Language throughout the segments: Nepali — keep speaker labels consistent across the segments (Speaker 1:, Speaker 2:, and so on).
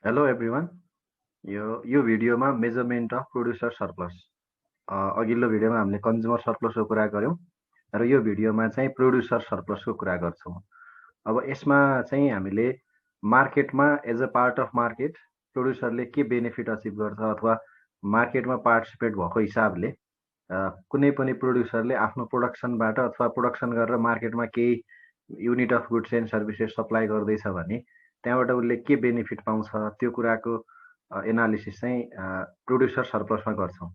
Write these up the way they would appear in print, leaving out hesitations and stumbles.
Speaker 1: Hello everyone. यो भिडियोमा मेजरमेन्ट अफ प्रोड्युसर सरप्लस, अघिल्लो भिडियोमा हामीले कन्ज्युमर सरप्लसको कुरा गऱ्यौँ र यो भिडियोमा चाहिँ प्रोड्युसर सरप्लसको कुरा गर्छौँ। अब यसमा चाहिँ हामीले मार्केटमा as a part of market प्रोड्युसरले के बेनिफिट अचिभ गर्छ अथवा मार्केटमा पार्टिसिपेट भएको हिसाबले कुनै पनि प्रोड्युसरले आफ्नो प्रोडक्सनबाट अथवा प्रोडक्सन गरेर मार्केटमा केही unit of goods and services supply गर्दैछ भने त्यहाँबाट उसले के बेनिफिट पाउँछ त्यो कुराको एनालिसिस चाहिँ प्रोड्युसर सरप्लसमा गर्छौँ।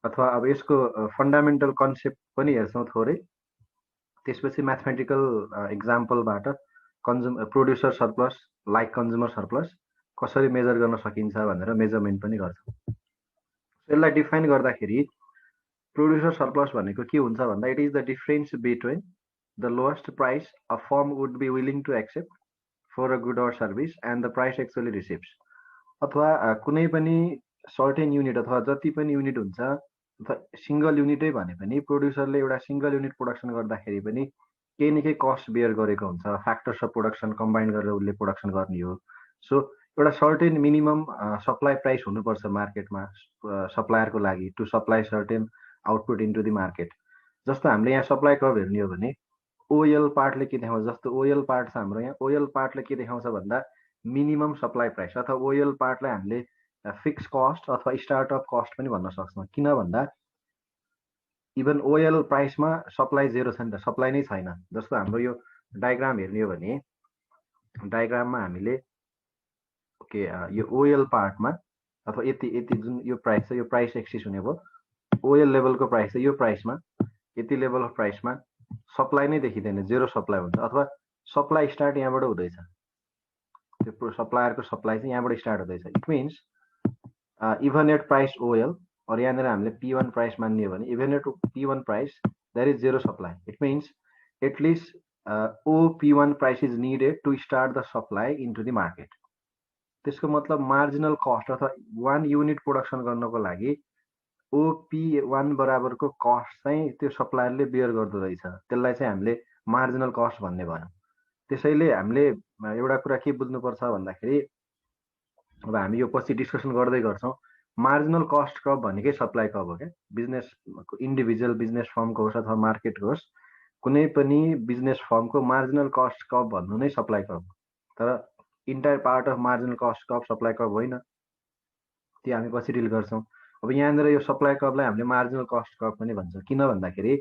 Speaker 1: अथवा अब यसको फन्डामेन्टल कन्सेप्ट पनि हेर्छौँ थोरै, त्यसपछि म्याथमेटिकल इक्जाम्पलबाट producer surplus like consumer surplus कसरी मेजर गर्न सकिन्छ भनेर मेजरमेन्ट पनि गर्छौँ। यसलाई डिफाइन गर्दाखेरि प्रोड्युसर सरप्लस भनेको के हुन्छ भन्दा it is the difference between the lowest price a firm would be willing to accept for a good or service and the price actually receives. अथवा कुनै पनि सर्टेन युनिट अथवा जति पनि युनिट हुन्छ अथवा सिङ्गल युनिटै भने पनि प्रोड्युसरले एउटा सिङ्गल युनिट प्रोडक्सन गर्दाखेरि पनि केही न केही कस्ट बेयर गरेको हुन्छ। फ्याक्टर्स अफ प्रोडक्सन कम्बाइन गरेर उसले प्रोडक्सन गर्ने हो। सो एउटा सर्टेन मिनिमम सप्लाई प्राइस हुनुपर्छ मार्केटमा सप्लायरको लागि to supply certain output into the market. जस्तो हामीले यहाँ सप्लाई कर्भ हेर्ने हो भने ओएल पार्टले के देखाउँछ, जस्तो ओएल पार्ट छ हाम्रो यहाँ, ओएल पार्टले के देखाउँछ भन्दा मिनिमम सप्लाई प्राइस अथवा ओएल पार्टलाई हामीले फिक्स कस्ट अथवा स्टार्टअप कस्ट पनि भन्न सक्छौँ। किन भन्दा इभन ओएल प्राइसमा सप्लाई जेरो छ नि त, सप्लाई नै छैन। जस्तो हाम्रो यो डायग्राम हेर्ने हो भने डायग्राममा हामीले ओके यो ओएल पार्टमा अथवा यति यति जुन यो प्राइस छ, यो प्राइस एक्सिस हुने भयो। ओएल लेभलको प्राइस छ, यो प्राइसमा यति लेभल अफ प्राइसमा सप्लाई नै देखिँदैन, जेरो सप्लाई हुन्छ। अथवा सप्लाई स्टार्ट यहाँबाट हुँदैछ, त्यो सप्लायरको सप्लाई चाहिँ यहाँबाट स्टार्ट हुँदैछ। It means even at price OL और यहाँनिर हामीले P1 प्राइस मान्ने हो भने even at P1 price there is zero supply. It means at least P1 price is needed to start the supply into the market. त्यसको मतलब मार्जिनल कस्ट अथवा वान युनिट प्रोडक्सन गर्नको लागि OP1 बराबरको कस्ट चाहिँ त्यो सप्लायरले बेयर गर्दो रहेछ। त्यसलाई चाहिँ हामीले मार्जिनल कस्ट भन्ने भयो। त्यसैले हामीले एउटा कुरा के बुझ्नुपर्छ भन्दाखेरि अब हामी यो पछि डिस्कसन गर्दै गर्छौँ। मार्जिनल कस्ट कर्भ भनेकै सप्लाई कर्भ हो क्या। बिजनेस इन्डिभिजुअल बिजनेस फर्मको होस् अथवा मार्केटको होस्, कुनै पनि बिजनेस फर्मको मार्जिनल कस्ट कर्भ भन्नु नै सप्लाई कर्भ। तर entire part of marginal cost curve supply curve होइन, त्यो हामी पछि डिल गर्छौँ। अब यहाँनिर यो सप्लाई कर्भलाई हामीले मार्जिनल कस्ट कर्भ पनि भन्छौँ। किन भन्दाखेरि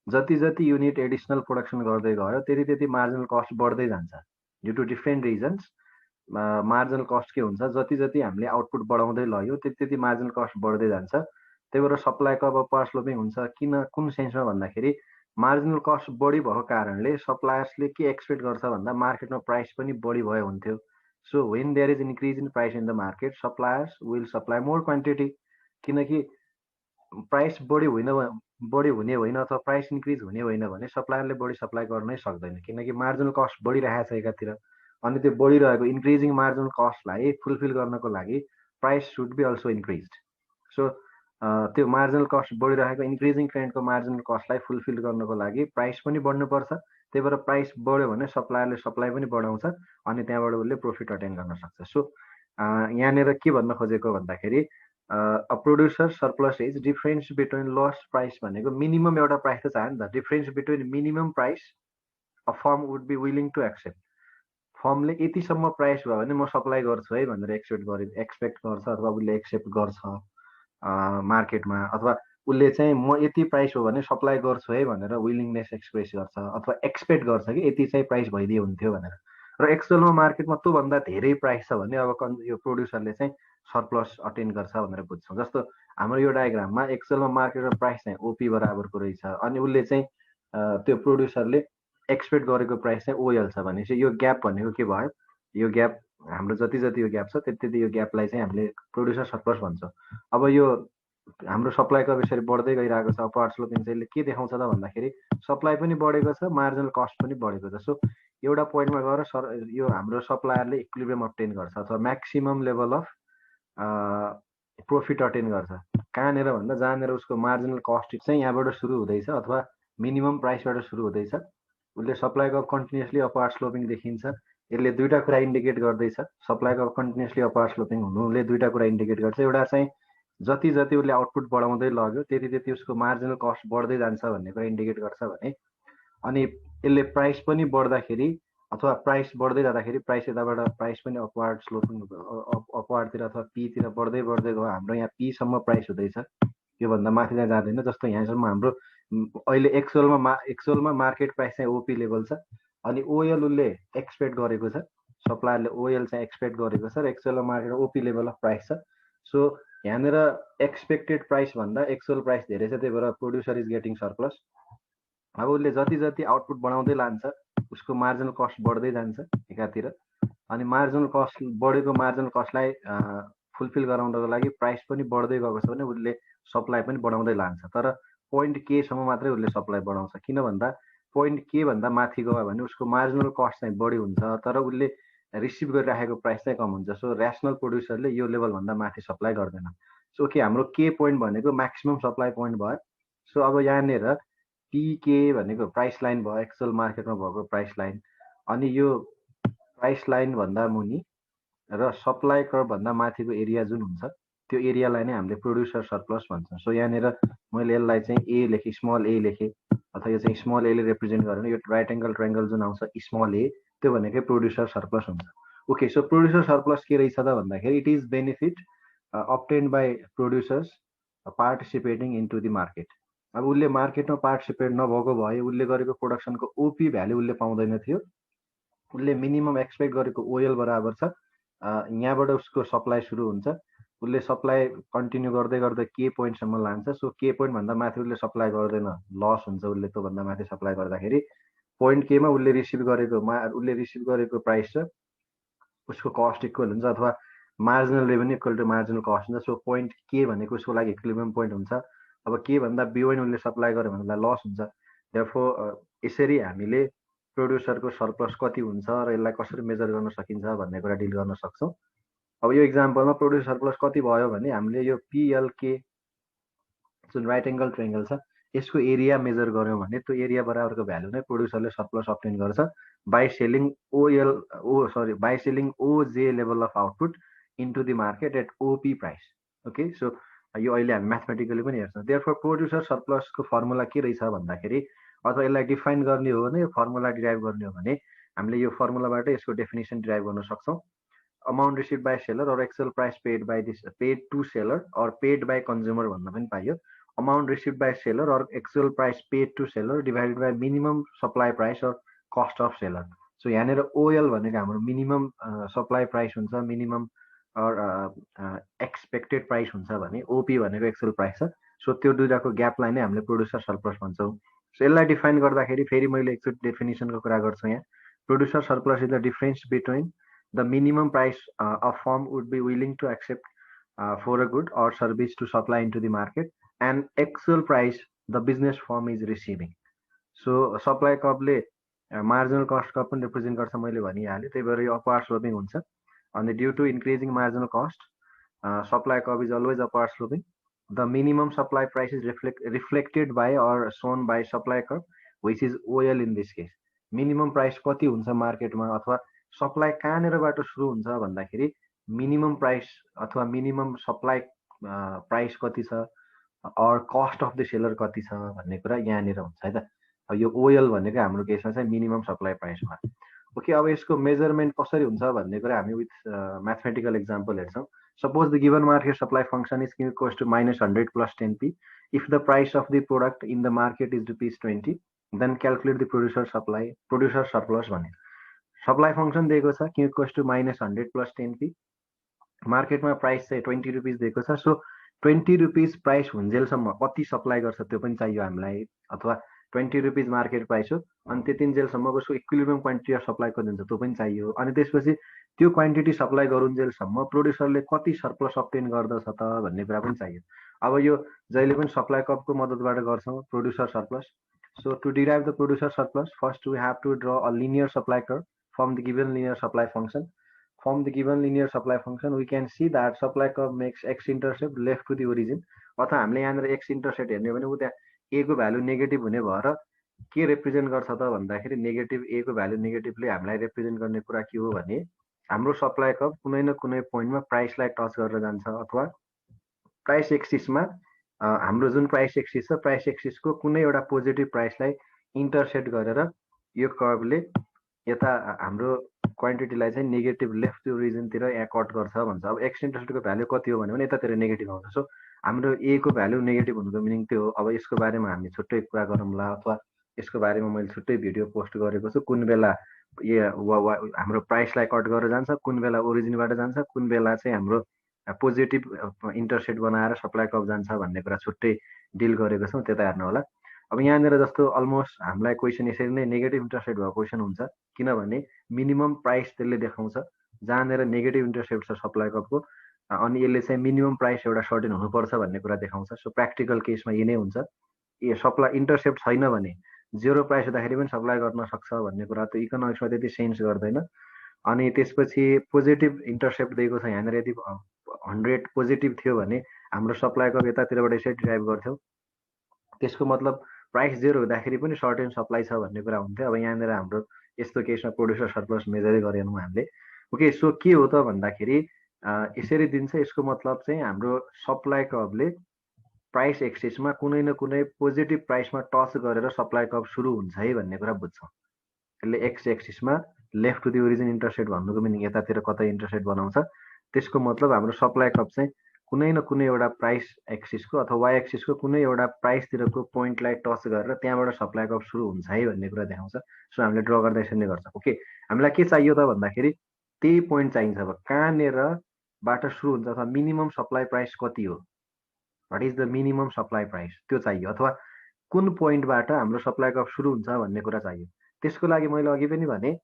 Speaker 1: जति जति युनिट एडिसनल प्रोडक्सन गर्दै गयो त्यति त्यति मार्जिनल कस्ट बढ्दै जान्छ due to different reasons. Marginal cost के हुन्छ, जति जति हामीले आउटपुट बढाउँदै लग्यो त्यति त्यति मार्जिनल कस्ट बढ्दै जान्छ। त्यही भएर सप्लाई कर्भ अपर स्लोपिङ हुन्छ। किन, कुन सेन्समा भन्दाखेरि मार्जिनल कस्ट बढी भएको कारणले सप्लायर्सले के एक्सपेक्ट गर्छ भन्दा मार्केटमा प्राइस पनि बढी भयो हुन्थ्यो। So when there is increase in price in the market suppliers will supply more quantity. किनकि प्राइस बढी हुने होइन अथवा प्राइस इन्क्रिज हुने होइन भने सप्लायरले बढी सप्लाई गर्नै सक्दैन, किनकि मार्जिनल कस्ट बढिरहेको छ एकातिर। अनि त्यो बढिरहेको इन्क्रिजिङ मार्जिनल कस्टलाई फुलफिल गर्नको लागि price should be also increase. So त्यो मार्जिनल कस्ट बढिरहेको इन्क्रिजिङ ट्रेन्डको मार्जिनल कस्टलाई फुलफिल गर्नको लागि प्राइस पनि बढ्नुपर्छ। त्यही भएर प्राइस बढ्यो भने सप्लायरले सप्लाई पनि बढाउँछ अनि त्यहाँबाट उसले प्रफिट अटेन गर्न सक्छ। सो यहाँनिर के भन्न खोजेको भन्दाखेरि a producer surplus is difference between lowest price भनेको मिनिमम एउटा प्राइस त चाह्यो नि त, difference between minimum price a firm would be willing to accept. फर्मले यतिसम्म प्राइस भयो भने म सप्लाई गर्छु है भनेर एक्सपेक्ट गर्छ अथवा उसले एक्सेप्ट गर्छ मार्केटमा, अथवा उसले चाहिँ म यति प्राइस हो भने सप्लाई गर्छु है भनेर विलिङनेस एक्सप्रेस गर्छ अथवा एक्सपेक्ट गर्छ कि यति चाहिँ प्राइस भइदिए हुन्थ्यो भनेर। र एक्चुअलमा मार्केटमा त्योभन्दा धेरै प्राइस छ भने अब यो प्रोड्युसरले चाहिँ सरप्लस अटेन गर्छ भनेर बुझ्छौँ। जस्तो हाम्रो यो डायग्राममा एक्चुअलमा मार्केटमा प्राइस चाहिँ ओपी बराबरको रहेछ अनि उसले चाहिँ त्यो प्रोड्युसरले एक्सपेक्ट गरेको प्राइस चाहिँ ओएल छ भनेपछि यो ग्याप भनेको के भयो, यो ग्याप हाम्रो जति जति यो ग्याप छ त्यति त्यति यो ग्यापलाई चाहिँ हामीले प्रोड्युसर सरप्लस भन्छौँ। अब यो हाम्रो सप्लाई कर्भ यसरी बढ्दै गइरहेको छ, अपवार्ड स्लोपिङ चाहिँ के देखाउँछ त भन्दाखेरि सप्लाई पनि बढेको छ, मार्जिनल कस्ट पनि बढेको छ। सो एउटा पोइन्टमा गएर यो हाम्रो सप्लायरले इक्विलिब्रियम अब्टेन गर्छ अथवा maximum level of profit attain गर्छ। कहाँनिर भन्दा जहाँनिर उसको मार्जिनल कस्ट चाहिँ यहाँबाट सुरु हुँदैछ अथवा मिनिमम प्राइसबाट सुरु हुँदैछ, उसले supply curve continuously upward sloping देखिन्छ। यसले दुईटा कुरा इन्डिकेट गर्दैछ, supply curve continuously upward sloping हुनुले दुईटा कुरा इन्डिकेट गर्छ। एउटा चाहिँ जति जति उसले आउटपुट बढाउँदै लग्यो त्यति त्यति उसको मार्जिनल कस्ट बढ्दै जान्छ भन्ने कुरा इन्डिकेट गर्छ भने, अनि यसले प्राइस पनि बढ्दाखेरि अथवा प्राइस बढ्दै जाँदाखेरि प्राइस यताबाट प्राइस पनि अपवार्ड स्लोपिङ अपवार्डतिर अथवा पीतिर बढ्दै बढ्दै गयो। हाम्रो यहाँ पीसम्म प्राइस हुँदैछ, योभन्दा माथि चाहिँ जाँदैन। जस्तो यहाँसम्म हाम्रो अहिले एक्चुअलमा मार्केट प्राइस चाहिँ ओपी लेभल छ, अनि ओएल उसले एक्सपेक्ट गरेको छ, सप्लायरले ओएल चाहिँ एक्सपेक्ट गरेको छ र एक्चुअलमा मार्केट ओपी लेभल अफ प्राइस छ। सो यहाँनिर एक्सपेक्टेड प्राइस भन्दा एक्चुअल प्राइस धेरै छ, त्यही भएर प्रोड्युसर इज गेटिङ सरप्लस। अब उसले जति जति आउटपुट बढाउँदै लान्छ उसको मार्जिनल कस्ट बढ्दै जान्छ एकातिर, अनि मार्जिनल कस्ट बढेको मार्जिनल कस्टलाई फुलफिल गराउनको लागि प्राइस पनि बढ्दै गएको छ भने उसले सप्लाई पनि बढाउँदै लान्छ। तर पोइन्ट केसम्म मात्रै उसले सप्लाई बढाउँछ, किन भन्दा पोइन्ट के भन्दा माथि गयो भने उसको मार्जिनल कस्ट चाहिँ बढी हुन्छ तर उसले रिसिभ गरिराखेको प्राइस चाहिँ कम हुन्छ। सो ऱ्यासनल प्रोड्युसरले यो लेभलभन्दा माथि सप्लाई गर्दैन। सो के हाम्रो के पोइन्ट भनेको म्याक्सिमम सप्लाई पोइन्ट भयो। सो अब यहाँनिर पिके भनेको प्राइस लाइन भयो, एक्चुअल मार्केटमा भएको प्राइस लाइन, अनि यो प्राइस लाइन भन्दा मुनि र सप्लाई कर्भ भन्दा माथिको एरिया जुन हुन्छ त्यो एरियालाई नै हामीले प्रोड्युसर सरप्लस भन्छौँ। सो यहाँनिर मैले यसलाई चाहिँ ए लेखेँ, स्मल ए लेखेँ, अथवा यो चाहिँ स्मल एले रिप्रेजेन्ट गरेर यो राइट एङ्गल ट्रायङ्गल जुन आउँछ स्मल ए, त्यो भनेकै प्रोड्युसर सरप्लस हुन्छ। ओके, सो प्रोड्युसर सरप्लस के रहेछ त भन्दाखेरि it is benefit obtained by producers participating in to the market. अब उसले मार्केटमा पार्टिसिपेट नभएको भए उसले गरेको प्रोडक्सनको ओपी भ्याल्यु उसले पाउँदैन थियो। उसले मिनिमम एक्सपेक्ट गरेको ओएल बराबर छ, यहाँबाट उसको सप्लाई सुरु हुन्छ, उसले सप्लाई कन्टिन्यू गर्दै गर्दै के पोइन्टसम्म लान्छ। सो के पोइन्ट भन्दा माथि उसले सप्लाई गर्दैन, लस हुन्छ उसले त्योभन्दा माथि सप्लाई गर्दाखेरि। पोइन्ट केमा उसले रिसिभ गरेको प्राइस छ उसको कस्ट इक्वल हुन्छ, अथवा marginal revenue equal to marginal cost हुन्छ। सो पोइन्ट के भनेको उसको लागि इक्विलिब्रियम पोइन्ट हुन्छ। अब के भन्दा बियोन्ड उसले सप्लाई गर्यो भने लस हुन्छ। देयरफोर यसरी हामीले प्रोड्युसरको सरप्लस कति हुन्छ र यसलाई कसरी मेजर गर्न सकिन्छ भन्ने कुरा डिल गर्न सक्छौँ। अब यो इक्जाम्पलमा प्रोड्युसर सरप्लस कति भयो भने हामीले यो पिएलके जुन राइट एङ्गल ट्रायङ्गल छ यसको एरिया मेजर गऱ्यौँ भने त्यो एरिया बराबरको भ्यालु नै प्रोड्युसरले सरप्लस अब्टेन गर्छ by selling OJ level of output into the market at OP price. Okay, so यो अहिले हामी म्याथमेटिकली पनि हेर्छौँ। देयरफोर प्रोड्युसर सरप्लसको फर्मुला के रहेछ भन्दाखेरि, अथवा यसलाई डिफाइन गर्ने हो भने, यो फर्मुला डिराइभ गर्ने हो भने हामीले यो फर्मुलाबाट यसको डेफिनेसन डिराइभ गर्न सक्छौँ। अमाउन्ट रिसिभ बाई सेलर और actual price paid to seller और पेड बाई कन्ज्युमर भन्न पनि पाइयो। अमाउन्ट रिसिभ बाई सेलर और actual price paid to seller divided by minimum supply price और कस्ट अफ सेलर। सो यहाँनिर ओएल भनेको हाम्रो मिनिमम सप्लाई प्राइस हुन्छ, मिनिमम एक्सपेक्टेड प्राइस हुन्छ भने ओपी भनेको एक्चुअल प्राइस छ। सो त्यो दुईटाको ग्यापलाई नै हामीले प्रोड्युसर सरप्लस भन्छौँ। सो यसलाई डिफाइन गर्दाखेरि फेरि मैले एकचोटि डेफिनेसनको कुरा गर्छु यहाँ। Producer surplus is the difference between the minimum price a firm would be willing to accept for a good or service to supply into the market and actual price the business firm is receiving. So supply कर्भले marginal cost curve पनि रिप्रेजेन्ट गर्छ मैले भनिहालेँ, त्यही भएर यो अपवार्ड स्लोपिङ हुन्छ। अनि due to increasing marginal cost supply curve is always upward sloping. The minimum supply price is reflected by or shown by supply curve which is OL in this case. Minimum price कति हुन्छ मार्केटमा अथवा सप्लाई कहाँनिरबाट सुरु हुन्छ भन्दाखेरि मिनिमम प्राइस अथवा मिनिमम सप्लाई प्राइस कति छ और कस्ट अफ द सेलर कति छ भन्ने कुरा यहाँनिर हुन्छ है त। यो ओएल भनेको हाम्रो केसमा चाहिँ मिनिमम सप्लाई प्राइस भयो। ओके, अब यसको मेजरमेन्ट कसरी हुन्छ भन्ने कुरा हामी विथ म्याथमेटिकल एक्जाम्पल हेर्छौँ। Suppose the given market supply function is equals to minus 100 plus 10p. If the price of the product in the market is rupees 20, then calculate the producer surplus भने supply function दिएको छ q equals to minus 100 plus 10p. मार्केटमा प्राइस चाहिँ 20 रुपिस दिएको छ। सो 20 रुपिस प्राइस हुन्जेलसम्म कति सप्लाई गर्छ त्यो पनि चाहियो हामीलाई, अथवा 20 रुपिस मार्केट प्राइस हो अनि त्यतिन्जेलसम्मको उसको इक्विलिब्रियम क्वान्टिटी अफ सप्लाई कति हुन्छ त्यो पनि चाहियो। अनि त्यसपछि त्यो क्वान्टिटी सप्लाई गरुन्जेलसम्म प्रोड्युसरले कति सरप्लस अब्टेन गर्दछ त भन्ने कुरा पनि चाहियो। अब यो जहिले पनि सप्लाई कर्भको मद्दतबाट गर्छौँ producer surplus. So to derive the producer surplus first we have to draw a linear supply curve from the given linear supply function. From the given linear supply function we can see that supply curve makes x-intercept left to the origin। अथवा हामीले यहाँनिर x-intercept हेर्ने हो भने उ त्यहाँ a को भ्यालु नेगेटिभ हुने भएर के रिप्रेजेन्ट गर्छ त भन्दाखेरि नेगेटिभ ए को भ्यालु नेगेटिभले हामीलाई रिप्रेजेन्ट गर्ने कुरा के हो भने हाम्रो सप्लाई कर्भ कुनै न कुनै पोइन्टमा प्राइसलाई टच गरेर जान्छ अथवा प्राइस एक्सिसमा हाम्रो जुन प्राइस एक्सिस छ प्राइस एक्सिसको कुनै एउटा पोजिटिभ प्राइसलाई इन्टरसेप्ट गरेर यो कर्भले यता हाम्रो क्वान्टिटीलाई चाहिँ नेगेटिभ लेफ्ट रिजनतिर या कट गर्छ भन्छ। अब एक्स इन्टरसेप्टको भ्यालु कति हो भने यतातिर नेगेटिभ आउँछ। सो हाम्रो ए को भ्यालु नेगेटिभ हुनुको मिनिङ त्यो हो। अब यसको बारेमा हामी छुट्टै कुरा गरौँला अथवा यसको बारेमा मैले छुट्टै भिडियो पोस्ट गरेको छु। कुन बेला हाम्रो प्राइसलाई कट गरेर जान्छ, कुन बेला ओरिजिनबाट जान्छ, कुन बेला चाहिँ हाम्रो पोजिटिभ इन्टरसेप्ट बनाएर सप्लाई कर्भ जान्छ भन्ने कुरा छुट्टै डिल गरेको छौँ, त्यता हेर्नु होला। अब यहाँनिर जस्तो अलमोस्ट हामीलाई क्वेसन यसरी नै नेगेटिभ इन्टरसेप्ट भएको क्वेसन हुन्छ, किनभने मिनिमम प्राइस त्यसले देखाउँछ जहाँनिर नेगेटिभ इन्टरसेप्ट छ सप्लाई कर्भको, अनि यसले चाहिँ मिनिमम प्राइस एउटा सर्टेन हुनुपर्छ भन्ने कुरा देखाउँछ। सो प्र्याक्टिकल केसमा यही नै हुन्छ। सप्लाई इन्टरसेप्ट छैन भने जेरो प्राइस हुँदाखेरि पनि सप्लाई गर्न सक्छ भन्ने कुरा त इकोनोमिक्समा त्यति सेन्स गर्दैन। अनि त्यसपछि पोजिटिभ इन्टरसेप्ट दिएको छ यहाँनिर, यदि 100 पोजिटिभ थियो भने हाम्रो सप्लाई कर्भ यतातिरबाट यसरी ड्राइभ गर्थ्यौँ, त्यसको मतलब प्राइस जेरो हुँदाखेरि पनि सर्टेन सप्लाई छ भन्ने कुरा हुन्थ्यो। अब यहाँनिर हाम्रो यस्तो केसमा प्रोड्युसर सर्प्लस मेजरै गरेनौँ हामीले। ओके, सो के हो त भन्दाखेरि यसरी दिन्छ। यसको मतलब चाहिँ हाम्रो सप्लाई कर्भले प्राइस एक्सिसमा कुनै न कुनै पोजिटिभ प्राइसमा टच गरेर सप्लाई कर्भ सुरु हुन्छ है भन्ने कुरा बुझ्छौँ। यसले x एक्सिसमा left to the origin intercept भन्नुको मिनिङ यतातिर कतै इन्टरसेप्ट बनाउँछ। त्यसको मतलब हाम्रो सप्लाई कर्भ चाहिँ कुनै न कुनै एउटा प्राइस एक्सिसको अथवा वाइ एक्सिसको कुनै एउटा प्राइसतिरको पोइन्टलाई टच गरेर त्यहाँबाट सप्लाई कर्भ सुरु हुन्छ है भन्ने कुरा देखाउँछ। सो हामीले ड्र गर्दा यसरी नै गर्छ। ओके, हामीलाई के चाहियो त भन्दाखेरि त्यही पोइन्ट चाहिन्छ। अब कहाँनिरबाट सुरु हुन्छ अथवा मिनिमम सप्लाई प्राइस कति हो, what is the minimum supply price, त्यो चाहियो। अथवा कुन पोइन्टबाट हाम्रो सप्लाई कर्भ सुरु हुन्छ भन्ने कुरा चाहियो। त्यसको लागि मैले अघि पनि भने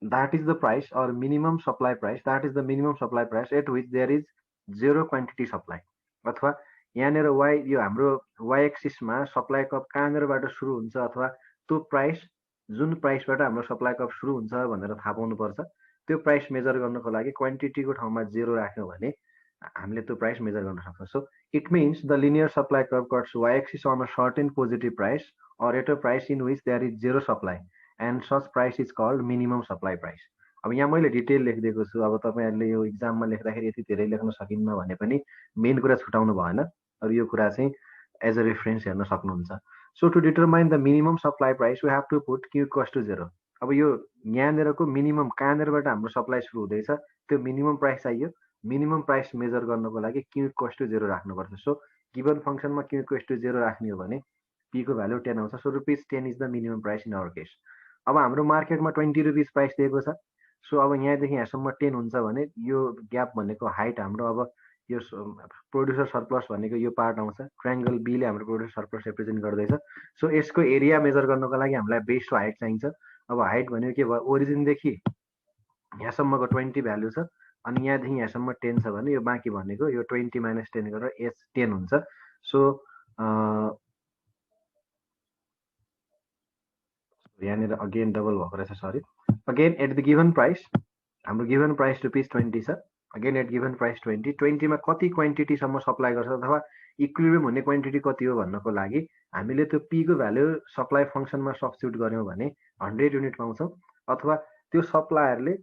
Speaker 1: that is the price or minimum supply price, that is the minimum supply price at which there is zero quantity supply। अथवा यहाँनिर वाइ यो हाम्रो वाइ एक्सिसमा सप्लाई कर्भ कहाँनिरबाट सुरु हुन्छ अथवा त्यो प्राइस जुन प्राइसबाट हाम्रो सप्लाई कर्भ सुरु हुन्छ भनेर थाहा पाउनुपर्छ। त्यो प्राइस मेजर गर्नको लागि क्वान्टिटीको ठाउँमा जेरो राख्यौँ भने हामीले त्यो प्राइस मेजर गर्न सक्छौँ। So it means the linear supply curve cuts Y axis on a certain positive price or at a price in which there is zero supply and such price is called minimum supply price। अब यहाँ मैले डिटेल लेखिदिएको छु। अब तपाईँहरूले यो इक्जाममा लेख्दाखेरि यति धेरै लेख्न सकिन्न भने पनि मेन कुरा छुटाउनु भएन, अरू यो कुरा चाहिँ एज अ रेफरेन्स हेर्न सक्नुहुन्छ। So to determine the minimum supply price we have to put Q equals to zero. अब यो यहाँनिरको मिनिमम कहाँनिरबाट हाम्रो सप्लाई सुरु हुँदैछ त्यो मिनिमम प्राइस चाहियो। मिनिमम प्राइस मेजर गर्नको लागि क्यू इक्वल्स टु जेरो राख्नुपर्छ। सो गिभन फङ्सनमा क्यू इक्वल्स टु जेरो राख्ने हो भने पी को भ्यालु 10 आउँछ। So ₹10 is the minimum price in our case. अब हाम्रो मार्केटमा ₹20 प्राइस दिएको छ। सो अब यहाँदेखि यहाँसम्म 10 हुन्छ भने यो ग्याप भनेको हाइट हाम्रो, अब यो प्रोड्युसर सर्प्लस भनेको यो पार्ट आउँछ। ट्रायङ्गल बीले हाम्रो प्रोड्युसर सर्प्लस रिप्रेजेन्ट गर्दैछ। सो यसको एरिया मेजर गर्नको लागि हामीलाई बेस टु हाइट चाहिन्छ। अब हाइट भनेको के भयो, ओरिजिनदेखि यहाँसम्मको 20 भ्यालु छ अनि यहाँदेखि यहाँसम्म 10 छ भने यो बाँकी भनेको यो 20 - 10 गरेर एच 10 हुन्छ। सो यहाँनिर अगेन डबल भएको रहेछ, sorry. Again at the given price, हाम्रो गिभन प्राइस ₹20 छ। अगेन एट गिभन प्राइस 20मा कति क्वान्टिटीसम्म सप्लाई गर्छ अथवा इक्विलिब्रियम हुने क्वान्टिटी कति हो भन्नको लागि हामीले त्यो पी को भ्यालु सप्लाई फङ्सनमा सब्स्टिट्युट गऱ्यौँ भने 100 युनिट पाउँछौँ। अथवा त्यो सप्लायरले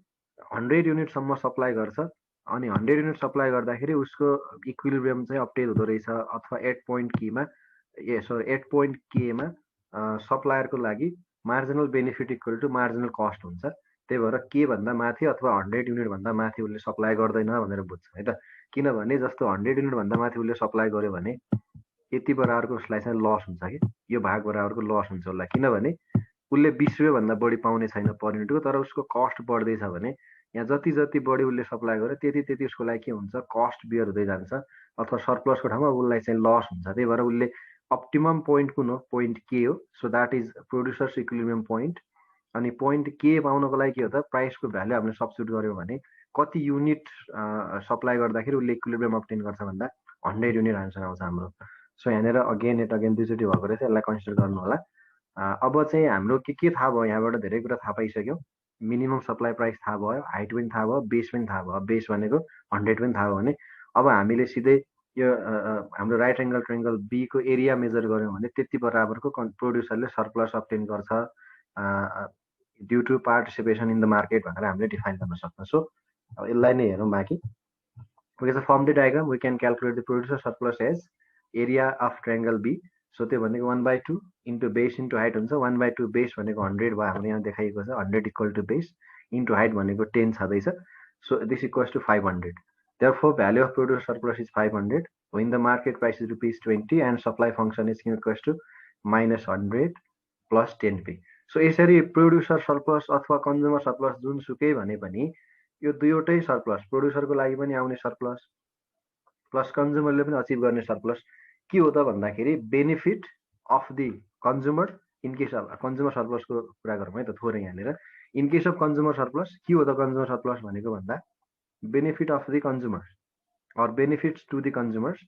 Speaker 1: 100 युनिटसम्म सप्लाई गर्छ अनि 100 युनिट सप्लाई गर्दाखेरि उसको इक्विलिब्रियम चाहिँ अपडेट हुँदो रहेछ। अथवा 8 पोइन्ट केमा सप्लायरको लागि marginal benefit equal to marginal cost हुन्छ। त्यही भएर के भन्दा माथि अथवा 100 युनिट भन्दा माथि उसले सप्लाई गर्दैन भनेर बुझ्छ है त। किनभने जस्तो 100 युनिट भन्दा माथि उसले सप्लाई गर्यो भने यति बराबरको उसलाई चाहिँ लस हुन्छ कि यो भाग बराबरको लस हुन्छ उसलाई, किनभने उसले ₹20 भन्दा बढी पाउने छैन पर युनिटको, तर उसको कस्ट बढ्दैछ भने यहाँ जति जति बढी उसले सप्लाई गर्यो त्यति त्यति उसको लागि के हुन्छ, कस्ट बियर हुँदै जान्छ अथवा सर्प्लसको ठाउँमा उसलाई चाहिँ लस हुन्छ। त्यही भएर उसले अप्टिमम पोइन्ट कुन हो, पोइन्ट के हो। So that is producers equilibrium point. अनि पोइन्ट के पाउनको लागि के हो त, प्राइसको भ्यालु हामीले सब्स्टिट्युट गर्यौँ भने कति युनिट सप्लाई गर्दाखेरि उसले इक्विलिब्रियम अब्टेन गर्छ भन्दा 100 युनिट आन्सर आउँछ हाम्रो। सो यहाँनिर अगेन दुईचोटि भएको रहेछ, यसलाई कन्सिडर गर्नु होला। अब चाहिँ हाम्रो के थाहा भयो, यहाँबाट धेरै कुरा थाहा पाइसक्यौँ। मिनिमम सप्लाई प्राइस थाहा भयो, हाइट पनि थाहा भयो, बेस पनि थाहा भयो। बेस भनेको 100 पनि थाहा भयो भने अब हामीले सिधै यो हाम्रो राइट एङ्गल ट्रायङ्गल बी को एरिया मेजर गर्यौँ भने त्यति बराबरको प्रोड्युसरले सरप्लस अब्टेन गर्छ due to participation in the market भनेर हामीले डिफाइन गर्न सक्छौँ। सो अब यसलाई नै हेरौँ बाँकी। Okay, so from the diagram we can calculate the producer surplus as area of triangle B. So त्यो भनेको 1/2 into base into height हुन्छ। 1/2 base भनेको 100 भयो, हाम्रो यहाँ देखाइएको छ 100 equal to base into height भनेको 10 छँदैछ। So this equals to 500. Therefore value of producer surplus is 500 when the market price is ₹20 and supply function is equals to -100 plus 10p. So यसरी producer surplus अथवा consumer surplus जुनसुकै भने पनि यो दुईवटै सरप्लस, प्रोड्युसरको लागि पनि आउने सरप्लस प्लस कन्ज्युमरले पनि अचिभ गर्ने सरप्लस के हो त भन्दाखेरि benefit of the consumer in case of consumer सरप्लसको कुरा गरौँ है त थोरै यहाँनिर। In case of consumer surplus के हो त कन्ज्युमर सरप्लस भनेको भन्दा benefit of the consumers or benefits to the consumers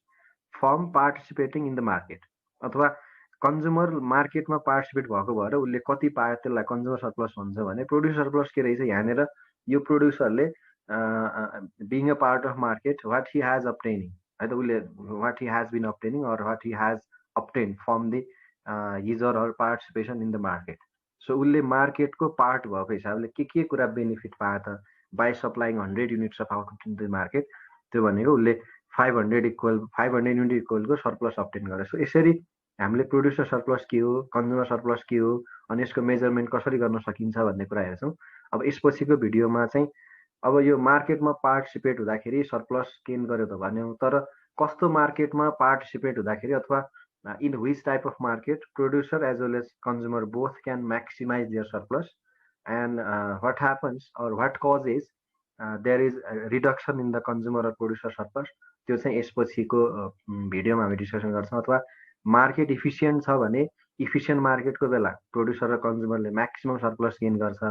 Speaker 1: from participating in the market, अथवा कन्ज्युमर मार्केटमा पार्टिसिपेट भएको भएर उसले कति पायो त्यसलाई कन्ज्युमर सरप्लस भन्छ भने प्रोड्युसर सरप्लस के रहेछ यहाँनिर यो प्रोड्युसरले being a part of market what he has obtaining है त, उसले what he has been obtaining or what he has obtain from the his or participation in the market. So उसले मार्केटको पार्ट भएको हिसाबले के कुरा बेनिफिट पायो त by supplying 100 units of output in the market, त्यो भनेको उसले 500 युनिट इक्वलको सरप्लस अब्टेन गर्यो। सो यसरी हामीले प्रोड्युसर सरप्लस के हो, कन्ज्युमर सरप्लस के हो, अनि यसको मेजरमेन्ट कसरी गर्न सकिन्छ भन्ने कुरा हेर्छौँ। अब यसपछिको भिडियोमा चाहिँ अब यो मार्केटमा पार्टिसिपेट हुँदाखेरि सरप्लस गेन गर्यो त भन्यौँ, तर कस्तो मार्केटमा पार्टिसिपेट हुँदाखेरि अथवा in which type of market producer as well as consumer both can maximize their surplus and what happens or what causes there is reduction in the consumer or producer surplus, त्यो चाहिँ यसपछिको भिडियोमा हामी डिस्कसन गर्छौँ। अथवा मार्केट इफिसियन्ट छ भने इफिसियन्ट मार्केटको बेला प्रोड्युसर र कन्ज्युमरले म्याक्सिमम सरप्लस गेन गर्छ।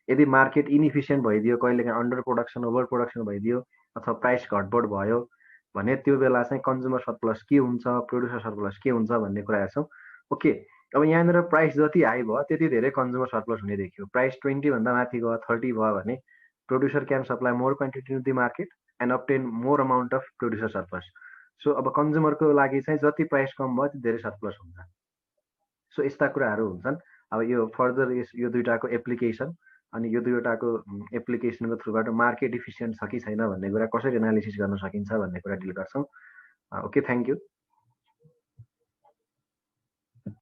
Speaker 1: यदि मार्केट इनइफिसियन्ट भइदियो, कहिलेकाहीँ अन्डर प्रोडक्सन ओभर प्रोडक्सन भइदियो अथवा प्राइस घटबड भयो भने त्यो बेला चाहिँ कन्ज्युमर सरप्लस के हुन्छ, प्रोड्युसर सरप्लस के हुन्छ भन्ने कुरा हेर्छौँ। ओके, अब यहाँनिर प्राइस जति हाई भयो त्यति धेरै कन्ज्युमर सरप्लस हुने देखियो। प्राइस 20 भन्दा माथि गयो, 30 भयो भने producer can supply more quantity to the market and obtain more amount of producer surplus. So अब कन्ज्युमरको लागि चाहिँ जति प्राइस कम भयो त्यति धेरै सरप्लस हुन्छ। सो यस्ता कुराहरू हुन्छन्। अब यो फर्दर यो दुईटाको एप्लिकेसन अनि यो दुईवटाको एप्लिकेसनको थ्रुबाट मार्केट इफिसियन्ट छ कि छैन भन्ने कुरा कसरी एनालिसिस गर्न सकिन्छ भन्ने कुरा डिल गर्छौँ। Okay, thank you.